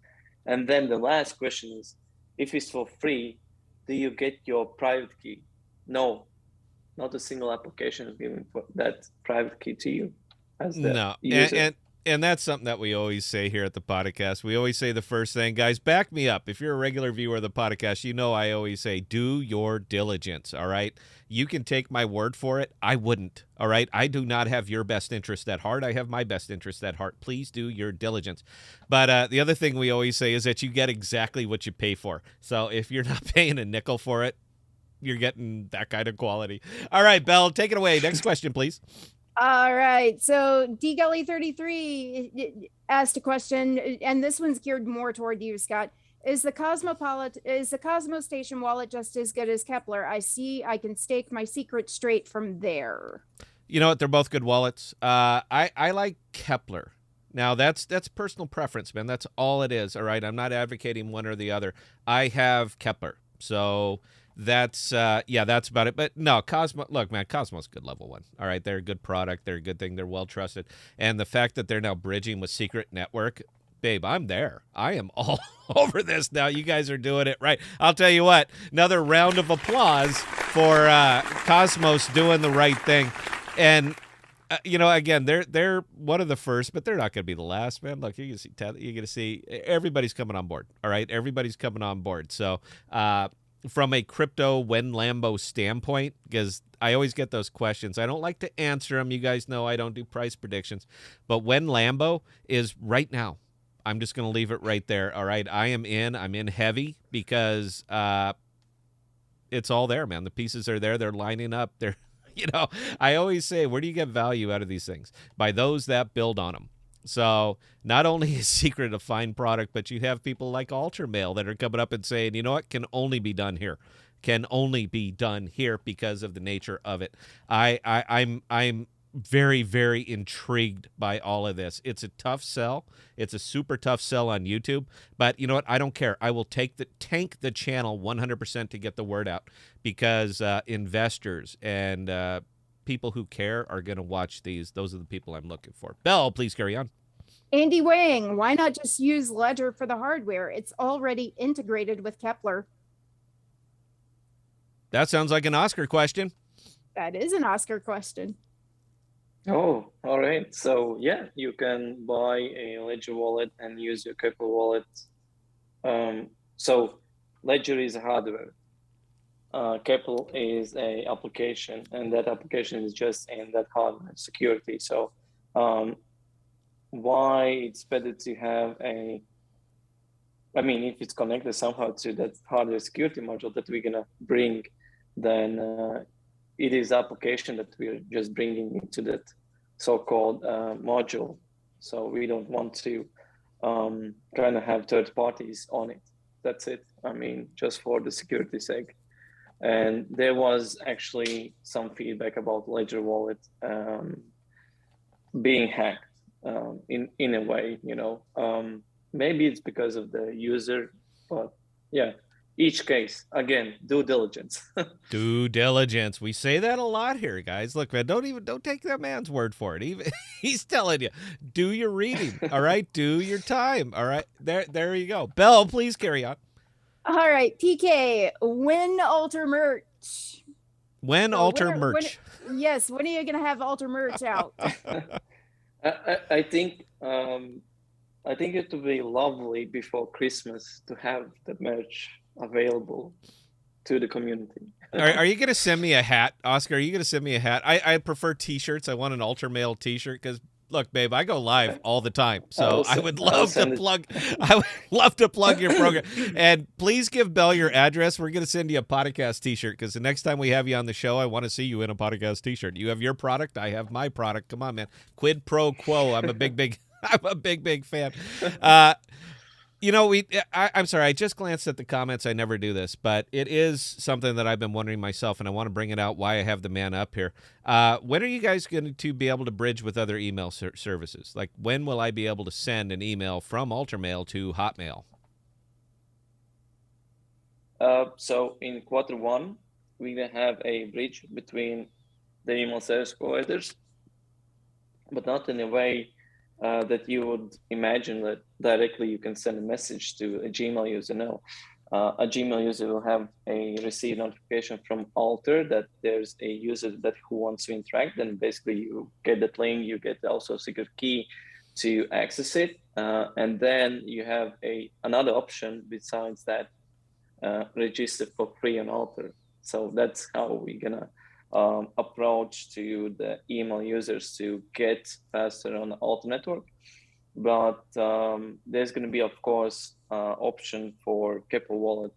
And then the last question is, if it's for free, do you get your private key? No, not a single application is giving that private key to you as the user. And that's something that we always say here at the podcast. We always say the first thing, guys, back me up. If you're a regular viewer of the podcast, you know I always say, do your diligence, all right? You can take my word for it. I wouldn't, all right? I do not have your best interest at heart. I have my best interest at heart. Please do your diligence. But the other thing we always say is that you get exactly what you pay for. So if you're not paying a nickel for it, you're getting that kind of quality. All right, Belle, take it away. Next question, please. All right. So DGully33 asked a question, and this one's geared more toward you, Scott. Is the Cosmo Station wallet just as good as Kepler? I can stake my secret straight from there. You know what? They're both good wallets. I like Kepler. Now, that's personal preference, man. That's all it is, all right? I'm not advocating one or the other. I have Kepler. So that's about it. But no, Cosmo, look, man, Cosmo's a good level one. All right, they're a good product. They're a good thing. They're well trusted. And the fact that they're now bridging with Secret Network, babe, I'm there. I am all over this now. You guys are doing it right. I'll tell you what, another round of applause for Cosmos doing the right thing. And again, they're one of the first, but they're not going to be the last, man. Look, you're going to see everybody's coming on board. All right, everybody's coming on board. So, from a crypto when Lambo standpoint, because I always get those questions. I don't like to answer them. You guys know I don't do price predictions. But when Lambo is right now, I'm just going to leave it right there. All right, I'm in heavy because it's all there, man. The pieces are there. They're lining up. I always say, where do you get value out of these things? By those that build on them. So not only is Secret a fine product, but you have people like Altermail that are coming up and saying, you know what, can only be done here. Can only be done here because of the nature of it. I'm very, very intrigued by all of this. It's a tough sell. It's a super tough sell on YouTube. But you know what? I don't care. I will tank the channel 100% to get the word out because investors and people who care are going to watch these. Those are the people I'm looking for. Belle, please carry on. Andy Wang, why not just use Ledger for the hardware? It's already integrated with Kepler. That sounds like an Oskar question. That is an Oskar question. Oh, all right. So yeah, you can buy a Ledger wallet and use your Kepler wallet. So Ledger is hardware. Kepler is a application, and that application is just in that hardware security. So why it's better to have a, I mean, if it's connected somehow to that hardware security module that we're gonna bring, then it is application that we're just bringing into that so-called module. So we don't want to kind of have third parties on it. That's it. I mean, just for the security sake. And there was actually some feedback about Ledger Wallet being hacked in a way, you know. Maybe it's because of the user, but yeah, each case, again, due diligence. Due diligence. We say that a lot here, guys. Look, man, don't take that man's word for it. Even he's telling you, do your reading. All right, do your time. All right, there you go. Belle, please carry on. All right, PK, when alter merch? When alter merch? Yes, when are you gonna have alter merch out? I think it would be lovely before Christmas to have the merch available to the community. Are you going to send me a hat, Oskar? Are you going to send me a hat? I prefer T-shirts. I want an Altermail T-shirt because, look, babe, I go live all the time, so I would love to plug. I would love to plug your program. And please give Belle your address. We're going to send you a podcast T-shirt because the next time we have you on the show, I want to see you in a podcast T-shirt. You have your product. I have my product. Come on, man. Quid pro quo. I'm a big. I'm a big fan. You know, I'm sorry, I just glanced at the comments. I never do this, but it is something that I've been wondering myself, and I want to bring it out why I have the man up here. When are you guys going to be able to bridge with other email services? Like, when will I be able to send an email from Altermail to Hotmail? So in Q1, we're going to have a bridge between the email service providers, but not in a way that you would imagine that directly you can send a message to a Gmail user. No, a Gmail user will have a receive notification from Alter that there's a user who wants to interact. Then basically you get that link, you get also a secret key to access it, and then you have another option besides that, register for free on Alter. So that's how we're gonna approach to the email users to get faster on the Alter network. But there's going to be, of course, option for Keppel Wallet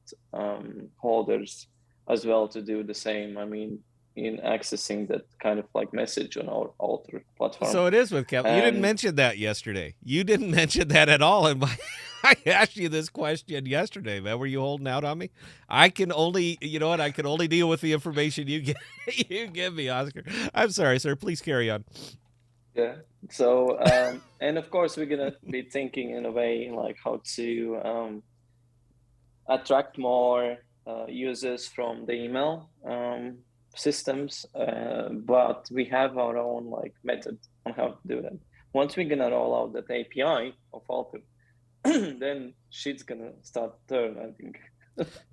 holders as well to do the same. I mean, in accessing that kind of like message on our Alter platform. So it is with Keppel. You didn't mention that yesterday. You didn't mention that at all. And I asked you this question yesterday, man. Were you holding out on me? I can only, you know what? I can only deal with the information you give me, Oskar. I'm sorry, sir. Please carry on. Yeah. So, and of course, we're going to be thinking in a way like how to attract more users from the email systems, but we have our own like method on how to do that. Once we're going to roll out that API of Alter, then shit's gonna start turn, I think.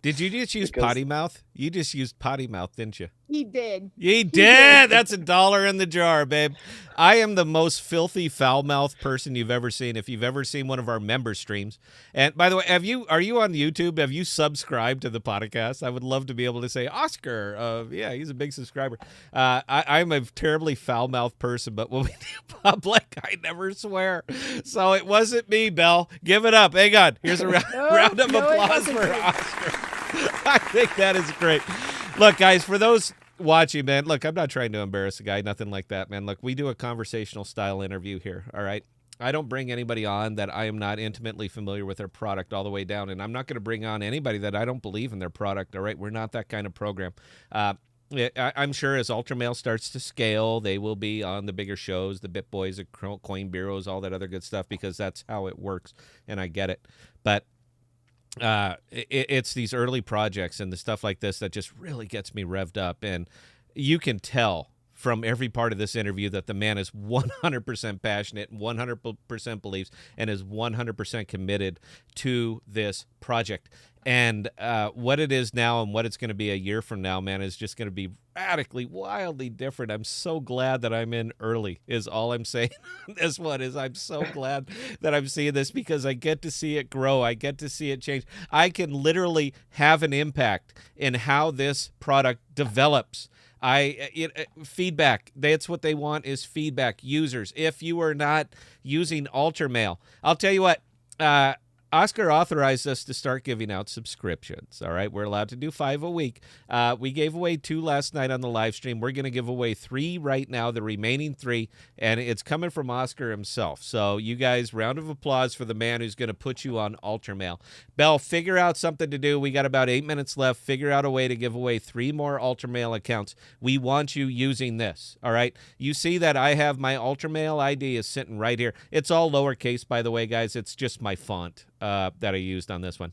Did you just use potty mouth? You just used potty mouth, didn't you? He did. He did. That's $1 in the jar, babe. I am the most filthy, foul-mouthed person you've ever seen. If you've ever seen one of our member streams, and by the way, are you on YouTube? Have you subscribed to the podcast? I would love to be able to say Oskar. Yeah, he's a big subscriber. I'm a terribly foul-mouthed person, but when we do public, I never swear. So it wasn't me, Belle. Give it up. Hang on. Here's a round of applause for Oskar. I think that is great. Look, guys, for those watching, man, look, I'm not trying to embarrass a guy, nothing like that, man. Look, we do a conversational style interview here, all right? I don't bring anybody on that I am not intimately familiar with their product all the way down, and I'm not going to bring on anybody that I don't believe in their product, all right? We're not that kind of program. I'm sure as Altermail starts to scale, they will be on the bigger shows, the BitBoys, the Coin Bureaus, all that other good stuff, because that's how it works, and I get it. But it's these early projects and the stuff like this that just really gets me revved up. And you can tell from every part of this interview that the man is 100% passionate, 100% believes, and is 100% committed to this project. And what it is now and what it's going to be a year from now, man, is just going to be radically, wildly different. I'm so glad that I'm in early is all I'm saying. This one is I'm so glad that I'm seeing this because I get to see it grow. I get to see it change. I can literally have an impact in how this product develops. Feedback. That's what they want is feedback. Users. If you are not using Altermail, I'll tell you what. Oskar authorized us to start giving out subscriptions. All right, we're allowed to do 5 a week. We gave away 2 last night on the live stream. We're going to give away 3 right now, the remaining 3, and it's coming from Oskar himself. So you guys, round of applause for the man who's going to put you on Altermail. Bell, figure out something to do. We got about 8 minutes left. Figure out a way to give away 3 more Altermail accounts. We want you using this. All right, you see that I have my Altermail ID is sitting right here. It's all lowercase, by the way, guys. It's just my font that I used on this one.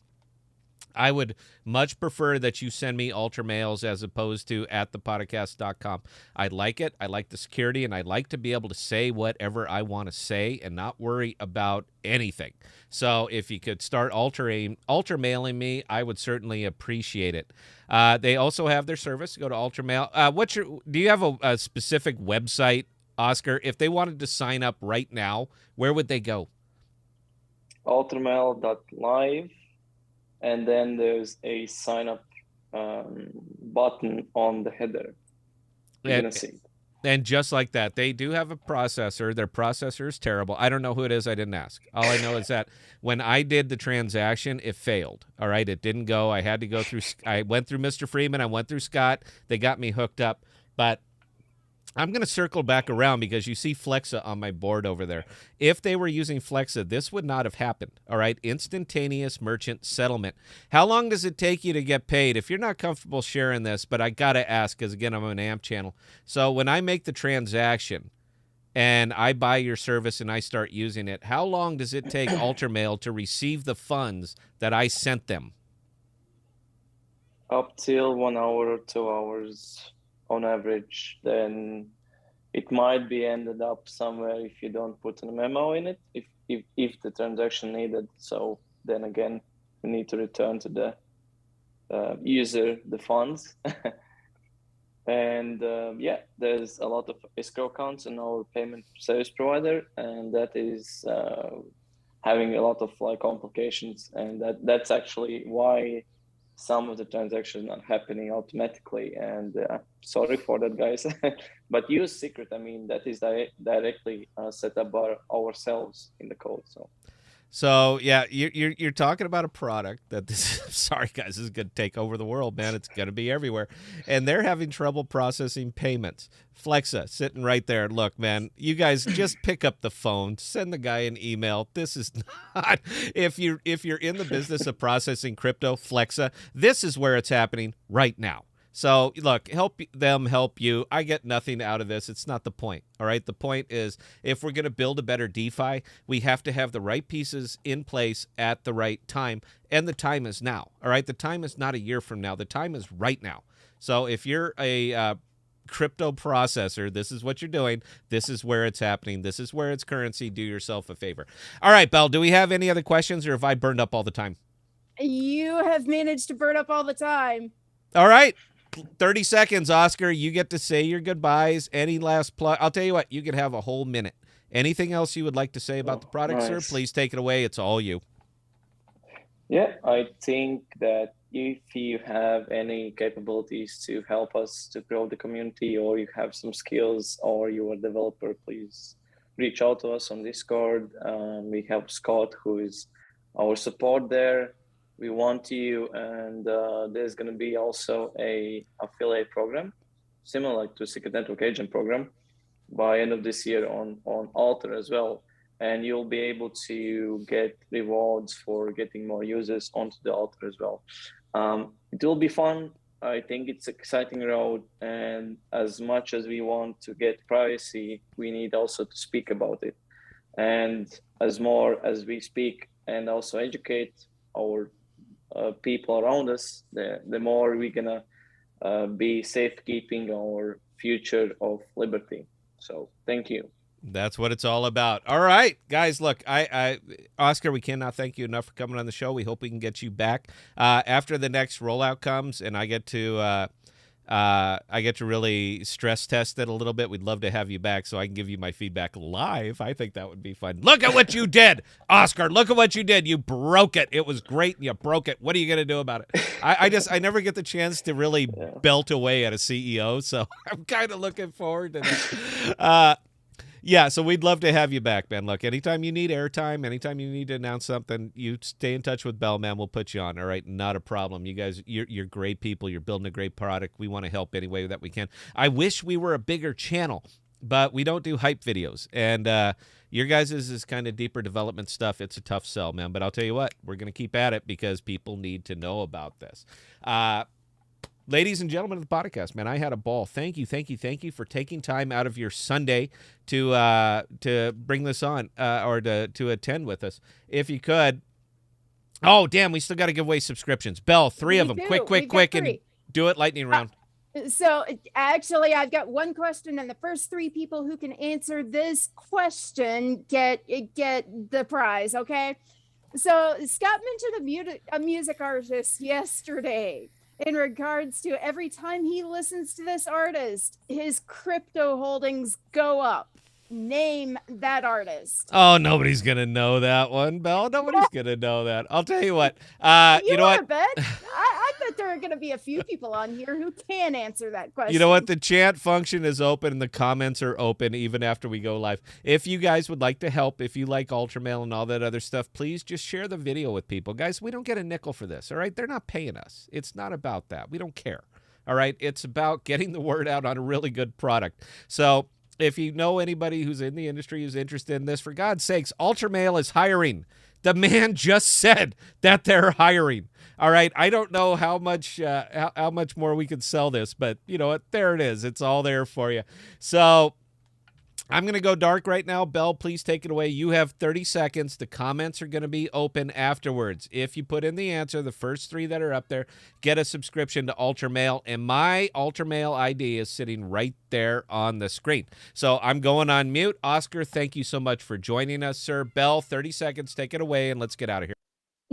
I would much prefer that you send me Altermails as opposed to at ThePodocasts.com. I like it. I like the security, and I like to be able to say whatever I want to say and not worry about anything. So if you could start Altermailing me, I would certainly appreciate it. They also have their service. Go to Altermail. Do you have a specific website, Oskar? If they wanted to sign up right now, where would they go? Altermail.live, and then there's a sign up button on the header. You're gonna see it. And just like that, they do have a processor. Their processor is terrible. I don't know who it is. I didn't ask. All I know is that when I did the transaction, it failed. All right, it didn't go. I had to go through. I went through Mr. Freeman. I went through Scott. They got me hooked up, but I'm going to circle back around because you see Flexa on my board over there. If they were using Flexa, this would not have happened. All right, Instantaneous Merchant Settlement. How long does it take you to get paid? If you're not comfortable sharing this, but I got to ask because, again, I'm an AMP channel. So when I make the transaction and I buy your service and I start using it, how long does it take Altermail to receive the funds that I sent them? Up till 1 hour or 2 hours. On average, then it might be ended up somewhere if you don't put a memo in it, if the transaction needed. So then again, we need to return to the user the funds. And there's a lot of escrow accounts in our payment service provider, and that is having a lot of complications, and that's actually why some of the transactions are happening automatically, and sorry for that, guys. But use secret. I mean, that is directly set up by ourselves in the code. So yeah, you're talking about a product that sorry guys, this is going to take over the world, man. It's going to be everywhere, and they're having trouble processing payments. Flexa sitting right there. Look, man, you guys just pick up the phone, send the guy an email. This is not if you're in the business of processing crypto, Flexa. This is where it's happening right now. So, look, help them help you. I get nothing out of this. It's not the point, all right? The point is if we're going to build a better DeFi, we have to have the right pieces in place at the right time, and the time is now, all right? The time is not a year from now. The time is right now. So if you're a crypto processor, this is what you're doing. This is where it's happening. This is where it's currency. Do yourself a favor. All right, Belle, do we have any other questions, or have I burned up all the time? You have managed to burn up all the time. All right. 30 seconds, Oskar. You get to say your goodbyes. Any last plug? I'll tell you what, you could have a whole minute. Anything else you would like to say about the product, sir? Please take it away. It's all you. Yeah, I think that if you have any capabilities to help us to grow the community, or you have some skills, or you're a developer, please reach out to us on Discord. We have Scott, who is our support there. We want you, and there's going to be also a affiliate program, similar to Secret Network Agent program, by end of this year on Alter as well. And you'll be able to get rewards for getting more users onto the Alter as well. It will be fun. I think it's an exciting road, and as much as we want to get privacy, we need also to speak about it. And as more as we speak and also educate our people around us, the more we're gonna be safekeeping our future of liberty. So thank you. That's what it's all about. All right, guys, look, Oskar, we cannot thank you enough for coming on the show. We hope we can get you back after the next rollout comes and I get to I get to really stress test it a little bit. We'd love to have you back so I can give you my feedback live. I think that would be fun. Look at what you did, Oskar. Look at what you did. You broke it. It was great. And you broke it. What are you going to do about it? I never get the chance to really belt away at a CEO, so I'm kind of looking forward to that. Yeah, so we'd love to have you back, man. Look, anytime you need airtime, anytime you need to announce something, you stay in touch with Bell, man. We'll put you on, all right? Not a problem. You guys, you're great people. You're building a great product. We want to help any way that we can. I wish we were a bigger channel, but we don't do hype videos. And your guys' is kind of deeper development stuff. It's a tough sell, man. But I'll tell you what, we're going to keep at it because people need to know about this. Ladies and gentlemen of the podcast, man, I had a ball. Thank you for taking time out of your Sunday to bring this on or to attend with us. If you could, oh damn, we still got to give away subscriptions. Bell, 3 of them, quick, and do it lightning round. So actually, I've got one question, and the first 3 people who can answer this question get the prize. Okay. So Scott mentioned a music artist yesterday. In regards to every time he listens to this artist, his crypto holdings go up. Name that artist. Oh, nobody's going to know that one, Belle. Nobody's going to know that. I'll tell you what. You know what? I bet there are going to be a few people on here who can answer that question. You know what? The chat function is open and the comments are open even after we go live. If you guys would like to help, if you like Altermail and all that other stuff, please just share the video with people. Guys, we don't get a nickel for this, all right? They're not paying us. It's not about that. We don't care, all right? It's about getting the word out on a really good product. So if you know anybody who's in the industry who's interested in this, for God's sakes, Altermail is hiring. The man just said that they're hiring. All right, I don't know how much more we could sell this, but you know what? There it is. It's all there for you. So I'm going to go dark right now. Belle, please take it away. You have 30 seconds. The comments are going to be open afterwards. If you put in the answer, the first 3 that are up there, get a subscription to Altermail. And my Altermail ID is sitting right there on the screen. So I'm going on mute. Oskar, thank you so much for joining us, sir. Belle, 30 seconds. Take it away, and let's get out of here.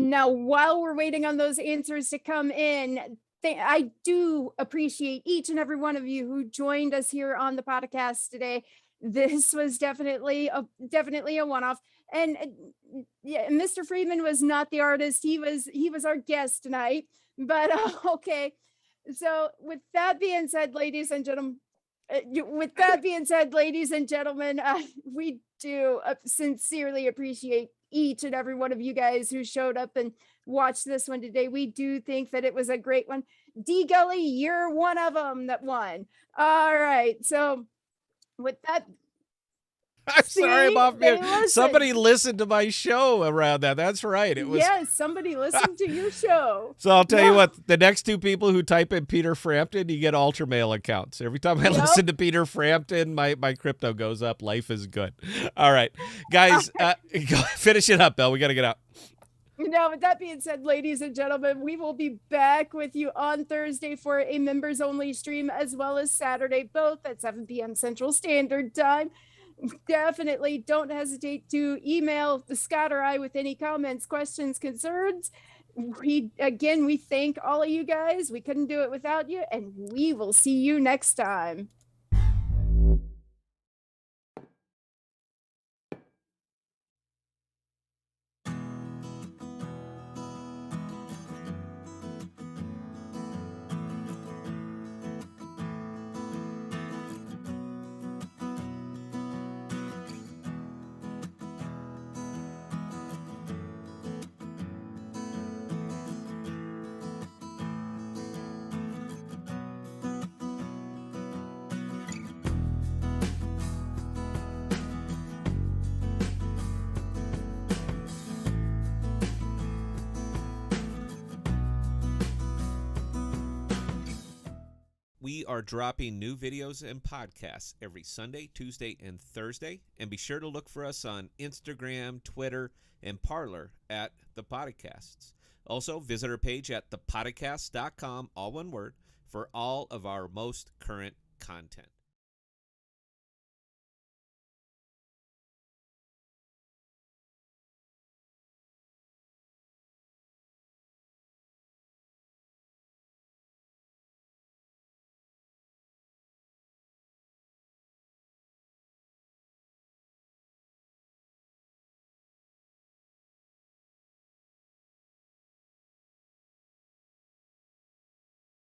Now, while we're waiting on those answers to come in, I do appreciate each and every one of you who joined us here on the podcast today. This was definitely a one-off, and yeah, Mr. Friedman was not the artist. He was our guest tonight. But okay. So with that being said, ladies and gentlemen, we do sincerely appreciate each and every one of you guys who showed up and watched this one today. We do think that it was a great one. D Gully, you're one of them that won. All right. So with that, I'm sorry, I'm off mute. Somebody listened to my show around that. That's right. It was. Yes, somebody listened to your show. So I'll tell you what, the next 2 people who type in Peter Frampton, you get Altermail accounts. Every time I listen to Peter Frampton, my crypto goes up. Life is good. All right, guys, finish it up, Belle. We got to get out. Now, with that being said, ladies and gentlemen, we will be back with you on Thursday for a members-only stream, as well as Saturday, both at 7 p.m. Central Standard Time. Definitely don't hesitate to email Scott or I with any comments, questions, concerns. We thank all of you guys. We couldn't do it without you, and we will see you next time. We are dropping new videos and podcasts every Sunday, Tuesday, and Thursday. And be sure to look for us on Instagram, Twitter, and Parler at ThePodocasts. Also, visit our page at ThePodocasts.com, all one word, for all of our most current content.